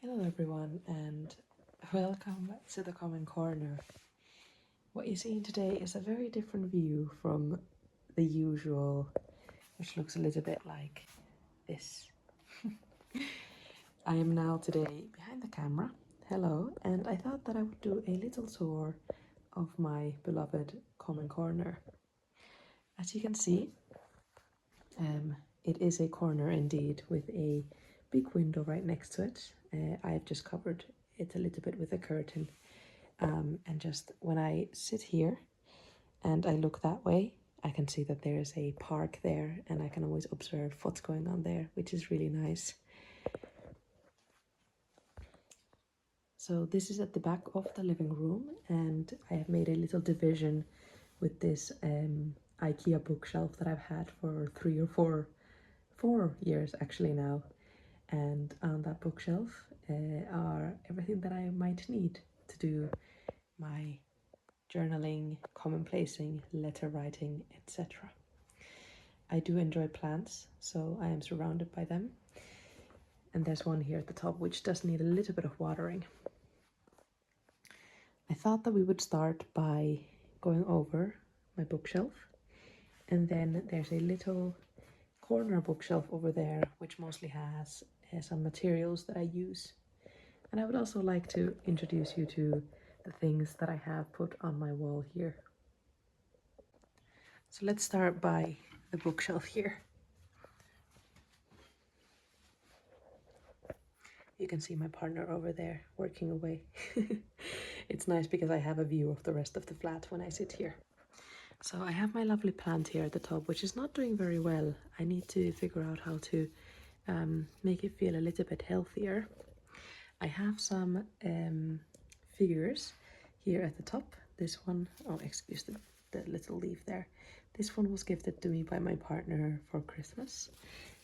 Hello everyone and welcome to the Common Corner. What you're seeing today is a very different view from the usual, which looks a little bit like this. I am now today behind the camera. Hello, and I thought that I would do a little tour of my beloved Common Corner. As you can see, it is a corner indeed with a big window right next to it. I've just covered it a little bit with a curtain, and just when I sit here and I look that way, I can see that there's a park there and I can always observe what's going on there, which is really nice. So this is at the back of the living room, and I have made a little division with this IKEA bookshelf that I've had for 4 years actually now. And on that bookshelf are everything that I might need to do my journaling, commonplacing, letter writing, etc. I do enjoy plants, so I am surrounded by them. And there's one here at the top which does need a little bit of watering. I thought that we would start by going over my bookshelf, and then there's a little corner bookshelf over there which mostly has some materials that I use. And I would also like to introduce you to the things that I have put on my wall here. So let's start by the bookshelf here. You can see my partner over there working away. It's nice because I have a view of the rest of the flat when I sit here. So I have my lovely plant here at the top, which is not doing very well. I need to figure out how to make it feel a little bit healthier. I have some figures here at the top. This one, oh, excuse the little leaf there. This one was gifted to me by my partner for Christmas.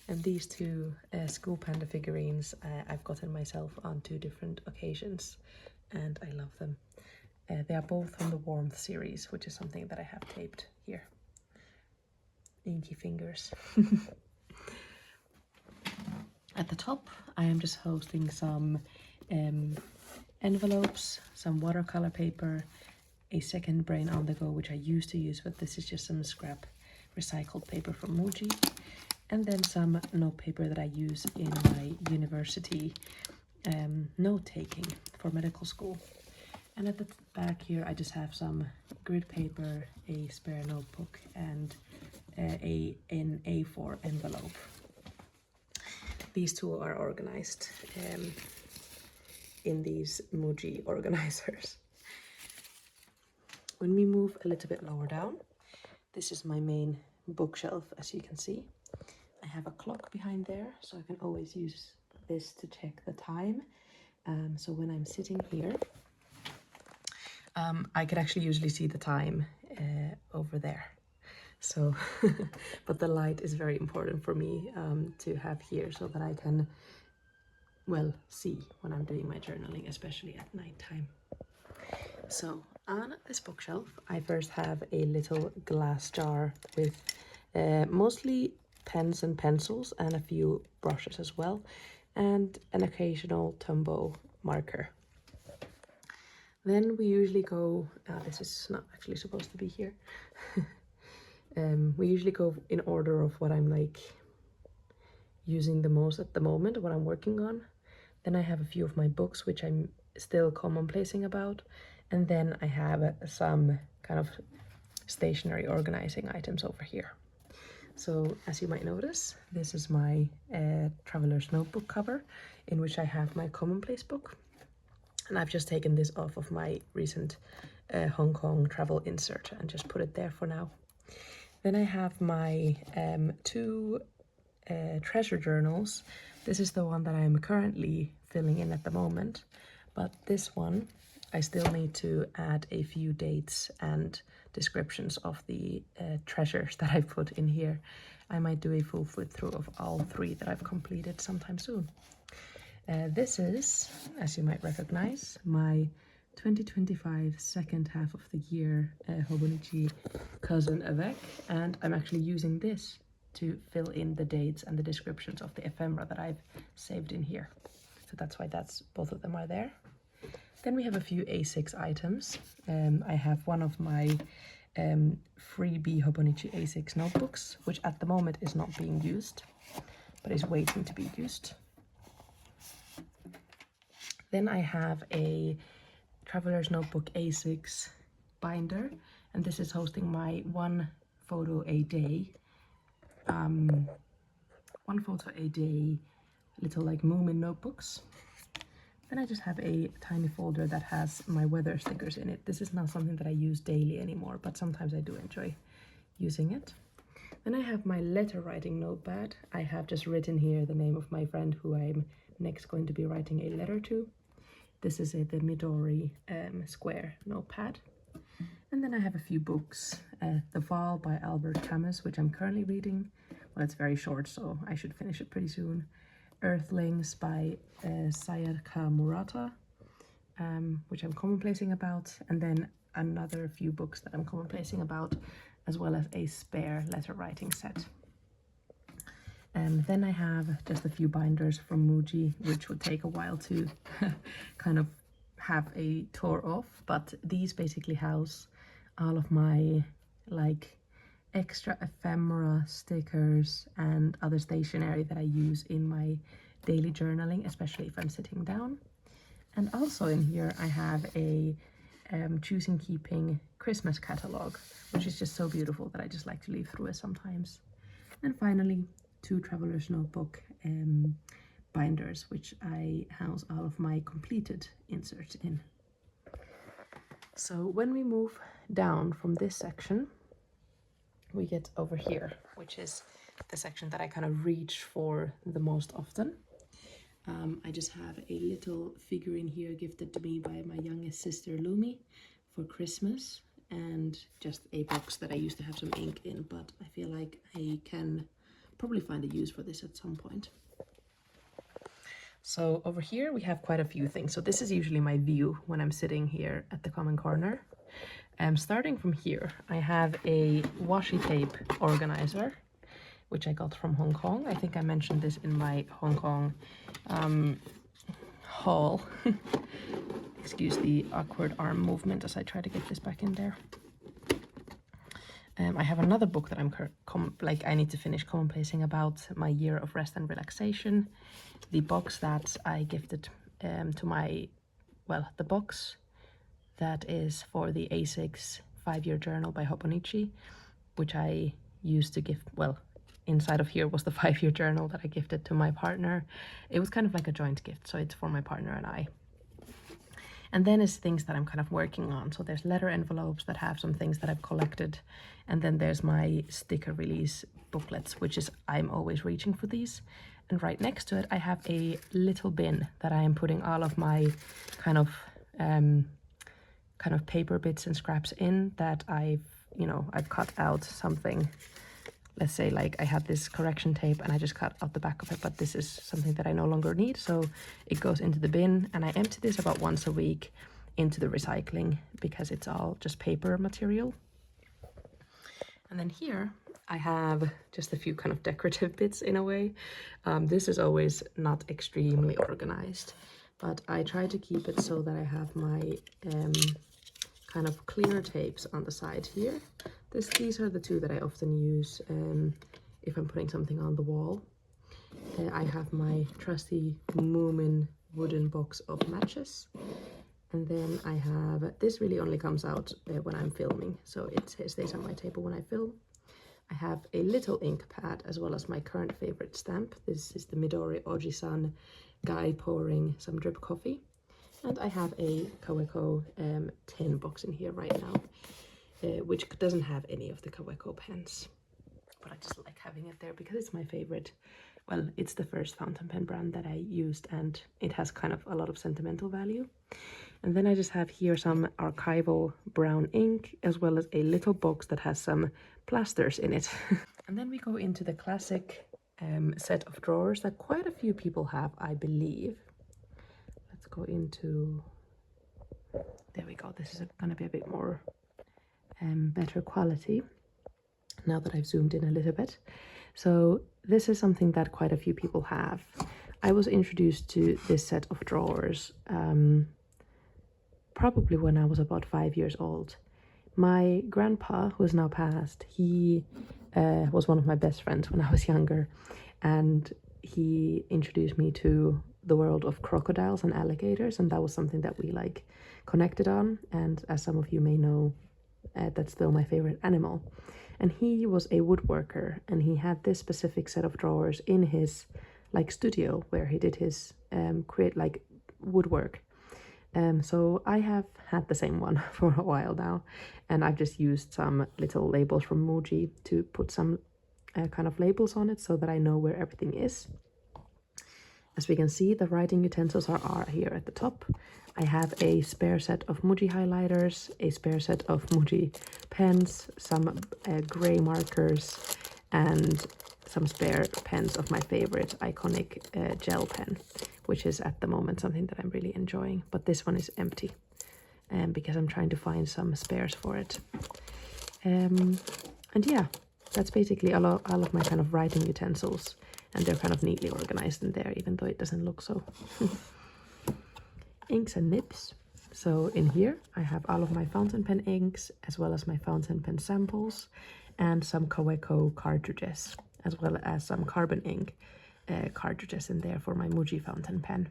And these two school panda figurines I've gotten myself on 2 different occasions, and I love them. They are both from the Warmth series, which is something that I have taped here. Inky fingers. At the top, I am just hosting some envelopes, some watercolor paper, a second brain on the go, which I used to use, but this is just some scrap recycled paper from Muji, and then some note paper that I use in my university note taking for medical school. And at the back here, I just have some grid paper, a spare notebook, and an A4 envelope. These two are organized in these Muji organizers. When we move a little bit lower down, this is my main bookshelf, as you can see. I have a clock behind there, so I can always use this to check the time. So when I'm sitting here, I can actually usually see the time over there. So, but the light is very important for me to have here so that I can, well, see when I'm doing my journaling, especially at nighttime. So on this bookshelf, I first have a little glass jar with mostly pens and pencils and a few brushes as well, and an occasional Tombow marker. Then we usually go, this is not actually supposed to be here. We usually go in order of what I'm like using the most at the moment, what I'm working on. Then I have a few of my books, which I'm still commonplacing about. And then I have some kind of stationary organizing items over here. So as you might notice, this is my traveler's notebook cover, in which I have my commonplace book. And I've just taken this off of my recent Hong Kong travel insert and just put it there for now. Then I have my 2 treasure journals. This is the one that I'm currently filling in at the moment, but this one I still need to add a few dates and descriptions of the treasures that I've put in here. I might do a full flip through of all 3 that I've completed sometime soon. This is, as you might recognize, my 2025 second half of the year Hobonichi cousin avec, and I'm actually using this to fill in the dates and the descriptions of the ephemera that I've saved in here. So that's why both of them are there. Then we have a few A6 items. I have one of my freebie Hobonichi A6 notebooks, which at the moment is not being used, but is waiting to be used. Then I have a Traveler's Notebook A6 binder, and this is hosting my one photo a day little like Moomin notebooks. Then I just have a tiny folder that has my weather stickers in it. This is not something that I use daily anymore, but sometimes I do enjoy using it. Then I have my letter writing notepad. I have just written here the name of my friend who I'm next going to be writing a letter to. This is the Midori square notepad. And then I have a few books. The Fall by Albert Camus, which I'm currently reading. Well, it's very short, so I should finish it pretty soon. Earthlings by Sayaka Murata, which I'm commonplacing about. And then another few books that I'm commonplacing about, as well as a spare letter writing set. Then I have just a few binders from Muji, which would take a while to kind of have a tour of, but these basically house all of my like extra ephemera, stickers, and other stationery that I use in my daily journaling, especially if I'm sitting down. And also in here I have a Choosing Keeping Christmas catalog, which is just so beautiful that I just like to leaf through it sometimes. And finally, two Traveler's Notebook binders, which I house all of my completed inserts in. So when we move down from this section, we get over here, which is the section that I kind of reach for the most often. I just have a little figurine here gifted to me by my youngest sister Lumi for Christmas, and just a box that I used to have some ink in, but I feel like I can probably find a use for this at some point. So over here we have quite a few things. So this is usually my view when I'm sitting here at the common corner. Starting from here, I have a washi tape organizer, which I got from Hong Kong. I think I mentioned this in my Hong Kong haul. Excuse the awkward arm movement as I try to get this back in there. I have another book that I need to finish commonplacing about my year of rest and relaxation. The box that I gifted to my, the box that is for the A6 5-year journal by Hobonichi, which I used to gift, inside of here was the 5-year journal that I gifted to my partner. It was kind of like a joint gift, so it's for my partner and I. And then is things that I'm kind of working on. So there's letter envelopes that have some things that I've collected. And then there's my sticker release booklets, which is, I'm always reaching for these. And right next to it, I have a little bin that I am putting all of my kind of paper bits and scraps in that I've cut out something. Let's say like I had this correction tape and I just cut out the back of it, but this is something that I no longer need. So it goes into the bin, and I empty this about once a week into the recycling because it's all just paper material. And then here I have just a few kind of decorative bits in a way. This is always not extremely organized, but I try to keep it so that I have my kind of clear tapes on the side here. These are the two that I often use if I'm putting something on the wall. I have my trusty Moomin wooden box of matches. And then I have, this really only comes out when I'm filming, so it stays on my table when I film. I have a little ink pad as well as my current favorite stamp. This is the Midori Oji-san guy pouring some drip coffee. And I have a Kaweco tin box in here right now, which doesn't have any of the Kaweco pens. But I just like having it there because it's my favorite. Well, it's the first fountain pen brand that I used, and it has kind of a lot of sentimental value. And then I just have here some archival brown ink, as well as a little box that has some plasters in it. And then we go into the classic set of drawers that quite a few people have, I believe. Let's go into, there we go. This is going to be a bit more better quality now that I've zoomed in a little bit. So this is something that quite a few people have. I was introduced to this set of drawers probably when I was about 5 years old. My grandpa, who is now passed, he was one of my best friends when I was younger, and he introduced me to the world of crocodiles and alligators, and that was something that we like connected on. And as some of you may know, that's still my favorite animal. And he was a woodworker, and he had this specific set of drawers in his like studio where he did his create like woodwork. So I have had the same one for a while now, and I've just used some little labels from Muji to put some kind of labels on it so that I know where everything is. As we can see, the writing utensils are here at the top. I have a spare set of Muji highlighters, a spare set of Muji pens, some gray markers, and some spare pens of my favorite iconic gel pen, which is at the moment something that I'm really enjoying. But this one is empty because I'm trying to find some spares for it. And yeah, that's basically all of my kind of writing utensils. And they're kind of neatly organized in there, even though it doesn't look so. Inks and nibs. So in here, I have all of my fountain pen inks, as well as my fountain pen samples, and some Kaweco cartridges, as well as some carbon ink cartridges in there for my Muji fountain pen.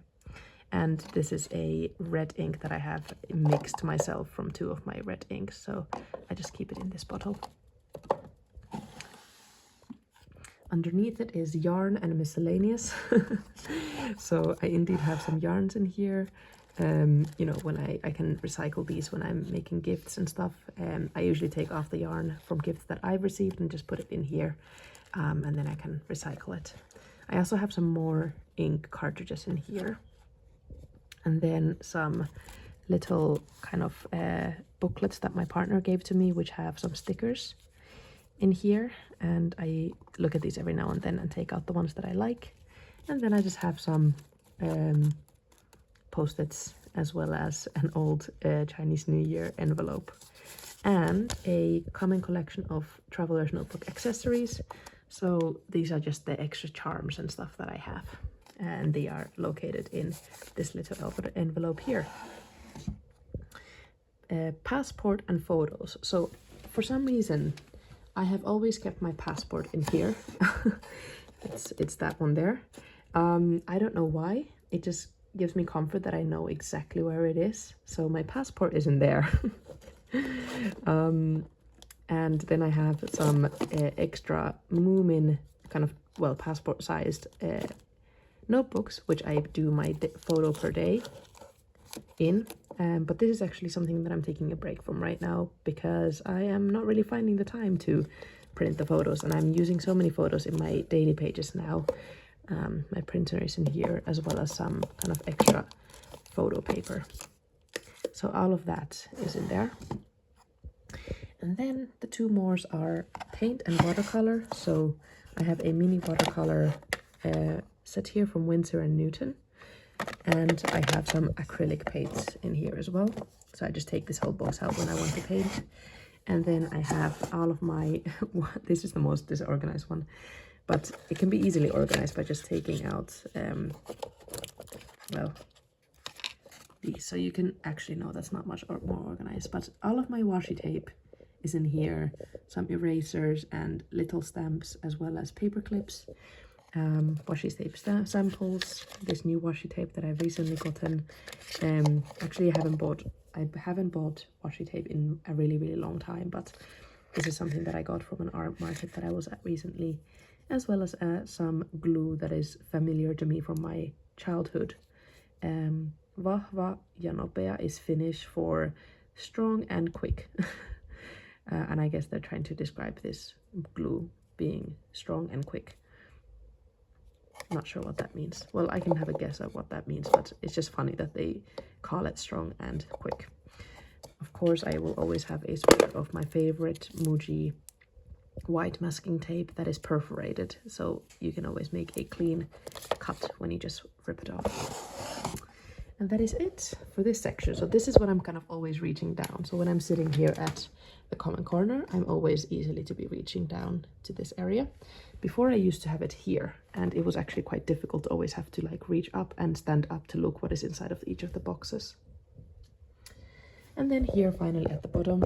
And this is a red ink that I have mixed myself from 2 of my red inks, so I just keep it in this bottle. Underneath it is yarn and miscellaneous. So I indeed have some yarns in here. You know, when I can recycle these when I'm making gifts and stuff. I usually take off the yarn from gifts that I've received and just put it in here, and then I can recycle it. I also have some more ink cartridges in here, and then some little kind of booklets that my partner gave to me, which have some stickers in here, and I look at these every now and then and take out the ones that I like. And then I just have some post-its, as well as an old Chinese New Year envelope, and a common collection of traveler's notebook accessories. So these are just the extra charms and stuff that I have, and they are located in this little envelope here. Passport and photos. So for some reason I have always kept my passport in here. It's that one there. I don't know why. It just gives me comfort that I know exactly where it is. So my passport is in there. And then I have some extra Moomin kind of, well, passport sized notebooks, which I do my photo per day in. But this is actually something that I'm taking a break from right now, because I am not really finding the time to print the photos, and I'm using so many photos in my daily pages now. My printer is in here, as well as some kind of extra photo paper. So all of that is in there. And then the 2 more are paint and watercolor. So I have a mini watercolor set here from Winsor & Newton. And I have some acrylic paints in here as well. So I just take this whole box out when I want to paint. And then I have all of my, this is the most disorganized one, but it can be easily organized by just taking out, well, these. So you can actually, no, that's not much more organized, but all of my washi tape is in here, some erasers and little stamps, as well as paper clips. Washi tape samples, this new washi tape that I've recently gotten. Actually I haven't bought washi tape in a really long time, but this is something that I got from an art market that I was at recently, as well as some glue that is familiar to me from my childhood. Vahva ja nopea is Finnish for strong and quick. And I guess they're trying to describe this glue being strong and quick. Not sure what that means. Well, I can have a guess at what that means, but it's just funny that they call it strong and quick. Of course, I will always have a spare of my favorite Muji white masking tape that is perforated, so you can always make a clean cut when you just rip it off. And that is it for this section. So this is what I'm kind of always reaching down. So when I'm sitting here at the common corner, I'm always easily to be reaching down to this area. Before I used to have it here, and it was actually quite difficult to always have to like reach up and stand up to look what is inside of each of the boxes. And then here finally at the bottom,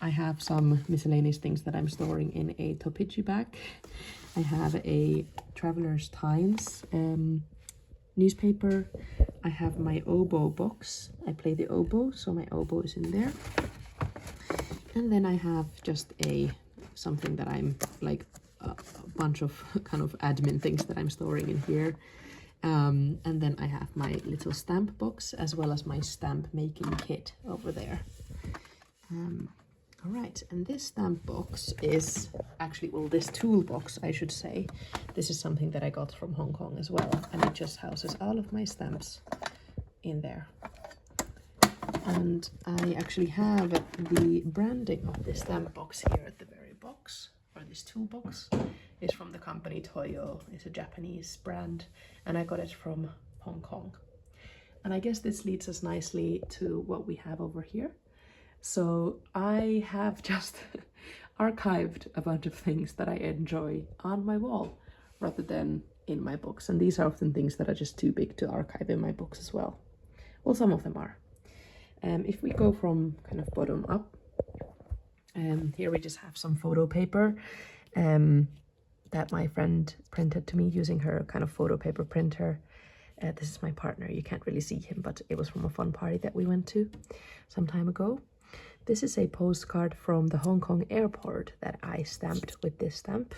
I have some miscellaneous things that I'm storing in a Topiji bag. I have a Traveler's Times newspaper. I have my oboe box. I play the oboe, so my oboe is in there. And then I have just something that I'm like a bunch of kind of admin things that I'm storing in here. And then I have my little stamp box as well as my stamp making kit over there. All right, and this stamp box is actually, well, this toolbox, I should say. This is something that I got from Hong Kong as well, and it just houses all of my stamps in there. And I actually have the branding of this stamp box here at the very box, or this toolbox. It's from the company Toyo. It's a Japanese brand, and I got it from Hong Kong. And I guess this leads us nicely to what we have over here. So I have just archived a bunch of things that I enjoy on my wall rather than in my books. And these are often things that are just too big to archive in my books as well. Well, some of them are. If we go from kind of bottom up, here we just have some photo paper that my friend printed to me using her kind of photo paper printer. This is my partner. You can't really see him, but it was from a fun party that we went to some time ago. This is a postcard from the Hong Kong airport that I stamped with this stamp.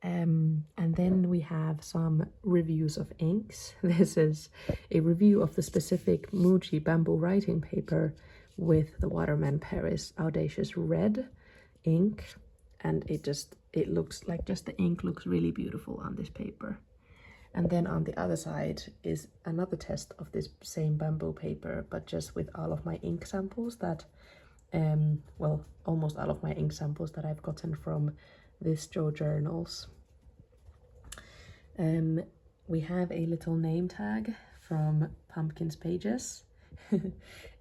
And then we have some reviews of inks. This is a review of the specific Muji bamboo writing paper with the Waterman Paris Audacious Red ink. And it looks like just the ink looks really beautiful on this paper. And then on the other side is another test of this same bamboo paper, but just with all of my ink samples that well, almost all of my ink samples that I've gotten from this Joe Journals. We have a little name tag from Pumpkin's Pages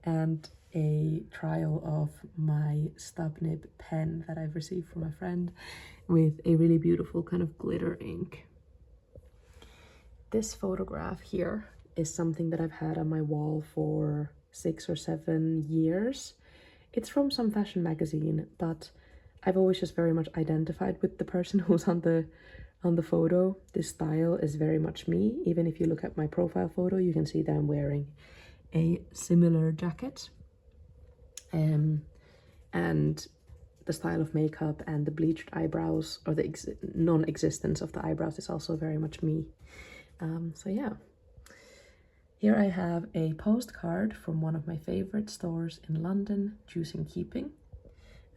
and a trial of my stub nib pen that I've received from a friend with a really beautiful kind of glitter ink. This photograph here is something that I've had on my wall for 6 or 7 years. It's from some fashion magazine, but I've always just very much identified with the person who's on the photo. This style is very much me. Even if you look at my profile photo, you can see that I'm wearing a similar jacket. And the style of makeup and the bleached eyebrows, or the non-existence of the eyebrows, is also very much me. So yeah. Here I have a postcard from one of my favorite stores in London, Choosing Keeping.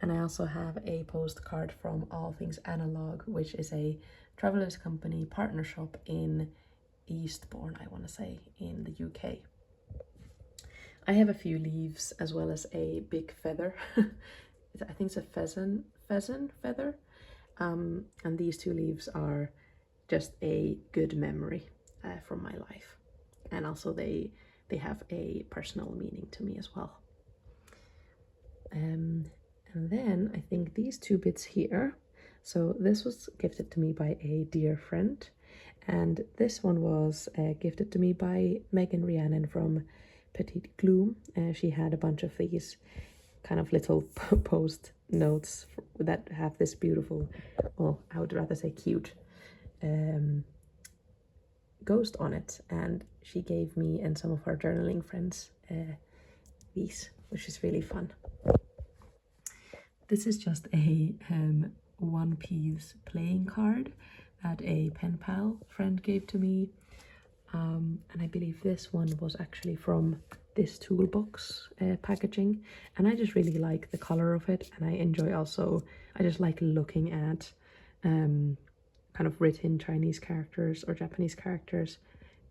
And I also have a postcard from All Things Analog, which is a Travelers Company partner shop in Eastbourne, I want to say, in the UK. I have a few leaves as well as a big feather. I think it's a pheasant feather. And these two leaves are just a good memory from my life. And also they have a personal meaning to me as well. And then I think these two bits here. So this was gifted to me by a dear friend. And this one was gifted to me by Megan Rhiannon from Petite Gloom. She had a bunch of these kind of little post notes that have this beautiful, well, I would rather say cute, ghost on it, and she gave me and some of her journaling friends these, which is really fun. This is just a One Piece playing card that a pen pal friend gave to me, and I believe this one was actually from this toolbox packaging, and I just really like the color of it, and I enjoy also, I just like looking at kind of written Chinese characters or Japanese characters.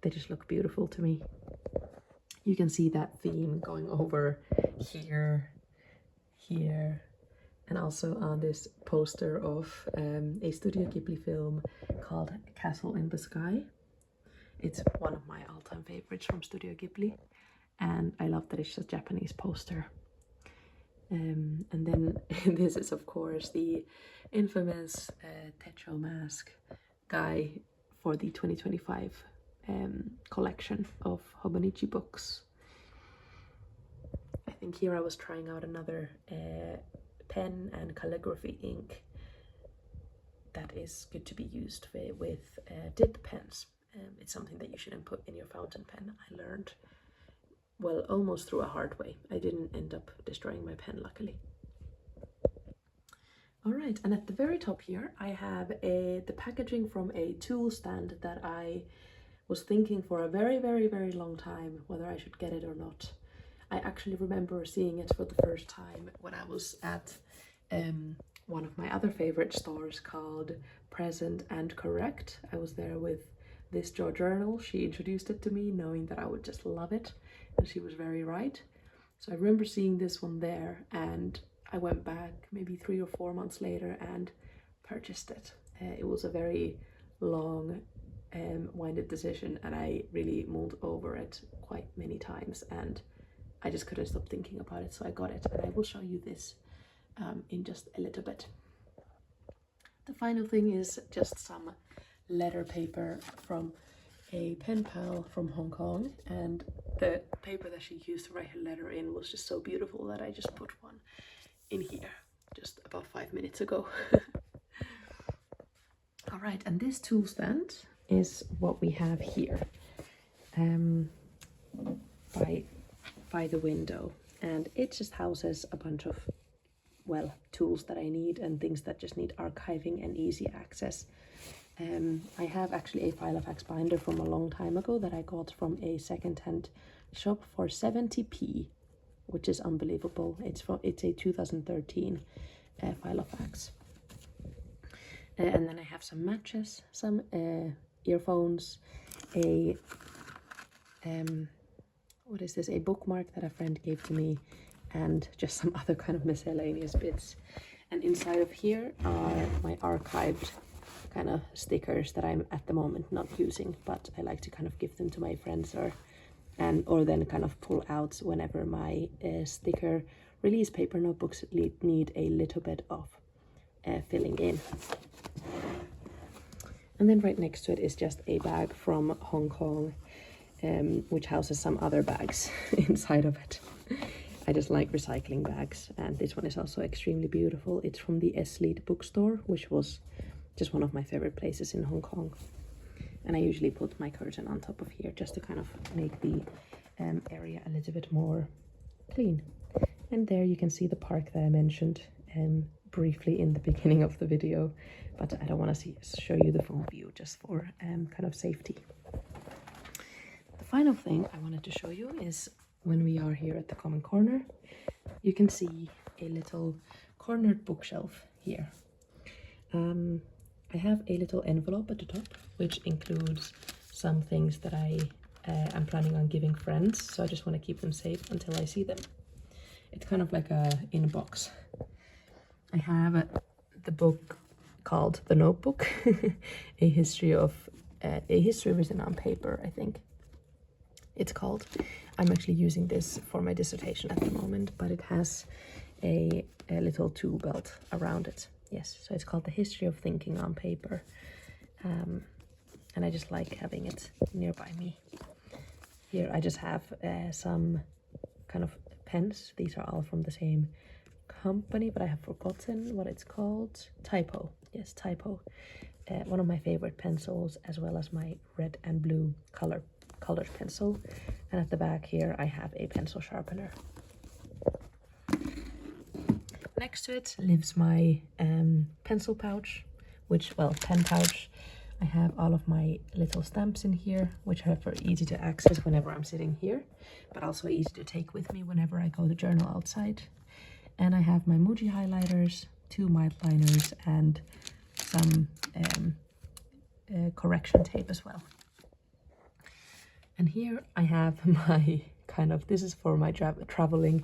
They just look beautiful to me. You can see that theme going over here, and also on this poster of a Studio Ghibli film called Castle in the Sky. It's one of my all-time favorites from Studio Ghibli, and I love that it's a Japanese poster. And then this is of course the infamous Techo mask guy for the 2025 collection of Hobonichi books. I think here I was trying out another pen and calligraphy ink that is good to be used with dip pens. It's something that you shouldn't put in your fountain pen. I learned, well, almost through a hard way. I didn't end up destroying my pen, luckily. All right, and at the very top here, I have the packaging from a tool stand that I was thinking for a very, very, very long time whether I should get it or not. I actually remember seeing it for the first time when I was at one of my other favorite stores called Present and Correct. I was there with this journal. She introduced it to me knowing that I would just love it, and she was very right. So I remember seeing this one there, and I went back maybe 3 or 4 months later and purchased it. It was a very long winded decision, and I really mulled over it quite many times, and I just couldn't stop thinking about it, so I got it, and I will show you this in just a little bit. The final thing is just some letter paper from a pen pal from Hong Kong, and the paper that she used to write her letter in was just so beautiful that I just put one in here just about 5 minutes ago. All right, and this tool stand is what we have here by the window, and it just houses a bunch of, well, tools that I need and things that just need archiving and easy access. I have actually a Filofax binder from a long time ago that I got from a second-hand shop for 70p, which is unbelievable. It's a 2013 Filofax. And then I have some matches, some earphones, what is this? A bookmark that a friend gave to me, and just some other kind of miscellaneous bits. And inside of here are my archived kind of stickers that I'm at the moment not using, but I like to kind of give them to my friends or then kind of pull out whenever my sticker release paper notebooks need a little bit of filling in. And then right next to it is just a bag from Hong Kong, which houses some other bags inside of it. I just like recycling bags, and this one is also extremely beautiful. It's from the S-Lead bookstore, which was just one of my favorite places in Hong Kong. And I usually put my curtain on top of here just to kind of make the area a little bit more clean. And there you can see the park that I mentioned briefly in the beginning of the video, but I don't want to show you the full view just for kind of safety. The final thing I wanted to show you is when we are here at the common corner, you can see a little cornered bookshelf here. I have a little envelope at the top, which includes some things that I am planning on giving friends, so I just want to keep them safe until I see them. It's kind of like a inbox. I have the book called The Notebook, a history written on paper, I think it's called. I'm actually using this for my dissertation at the moment, but it has a little tool belt around it. Yes, so it's called The History of Thinking on Paper, and I just like having it nearby me. Here I just have some kind of pens. These are all from the same company, but I have forgotten what it's called. Typo. Yes, Typo. One of my favorite pencils, as well as my red and blue colored pencil. And at the back here I have a pencil sharpener. Next to it lives my pencil pouch, pen pouch. I have all of my little stamps in here, which are very easy to access whenever I'm sitting here, but also easy to take with me whenever I go to journal outside. And I have my Muji highlighters, 2 mild liners, and some correction tape as well. And here I have my this is for my traveling.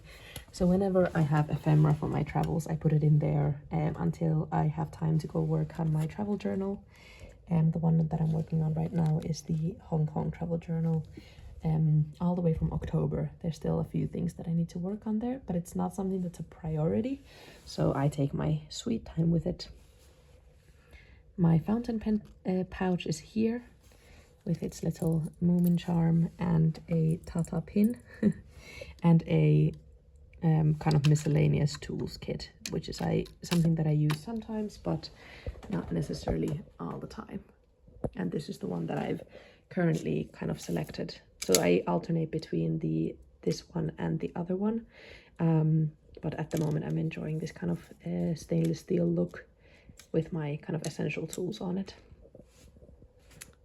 So whenever I have ephemera for my travels, I put it in there until I have time to go work on my travel journal. The one that I'm working on right now is the Hong Kong travel journal, all the way from October. There's still a few things that I need to work on there, but it's not something that's a priority, so I take my sweet time with it. My fountain pen pouch is here with its little Moomin charm and a Tata pin and a kind of miscellaneous tools kit, which is something that I use sometimes, but not necessarily all the time. And this is the one that I've currently kind of selected. So I alternate between this one and the other one. But at the moment I'm enjoying this kind of stainless steel look with my kind of essential tools on it.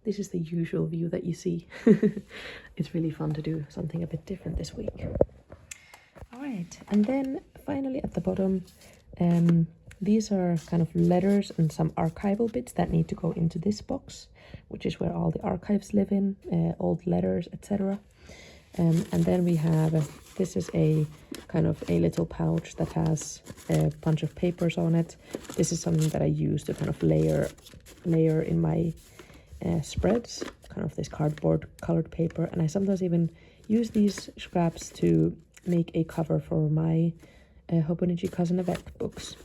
This is the usual view that you see. It's really fun to do something a bit different this week. All right, and then finally at the bottom, these are kind of letters and some archival bits that need to go into this box, which is where all the archives live in, old letters, etc. And then we have, this is a kind of a little pouch that has a bunch of papers on it. This is something that I use to kind of layer in my spreads, kind of this cardboard colored paper. And I sometimes even use these scraps to make a cover for my Hobonichi Cousin Yvette books.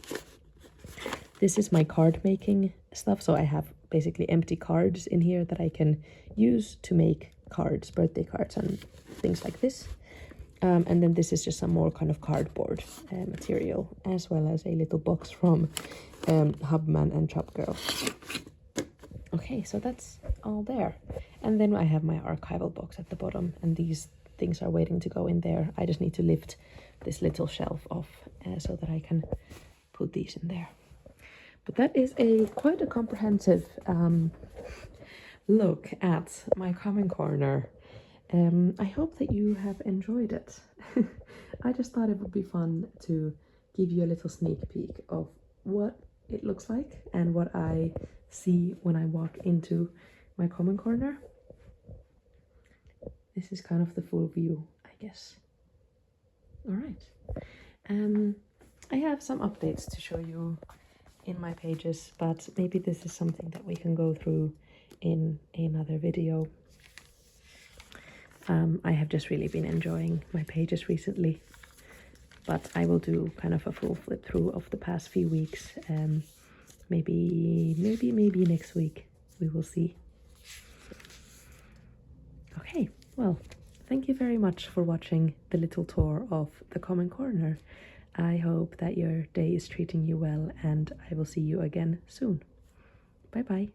This is my card making stuff, so I have basically empty cards in here that I can use to make cards, birthday cards and things like this. And then this is just some more kind of cardboard material, as well as a little box from Hubman and Chop Girl. Okay, so that's all there. And then I have my archival box at the bottom, and these things are waiting to go in there. I just need to lift this little shelf off so that I can put these in there. But that is quite a comprehensive look at my common corner. I hope that you have enjoyed it. I just thought it would be fun to give you a little sneak peek of what it looks like and what I see when I walk into my common corner. This is kind of the full view, I guess. All right. I have some updates to show you in my pages, but maybe this is something that we can go through in another video. I have just really been enjoying my pages recently, but I will do kind of a full flip through of the past few weeks. Maybe next week, we will see. Okay, well, thank you very much for watching the little tour of the Common Corner. I hope that your day is treating you well, and I will see you again soon. Bye bye.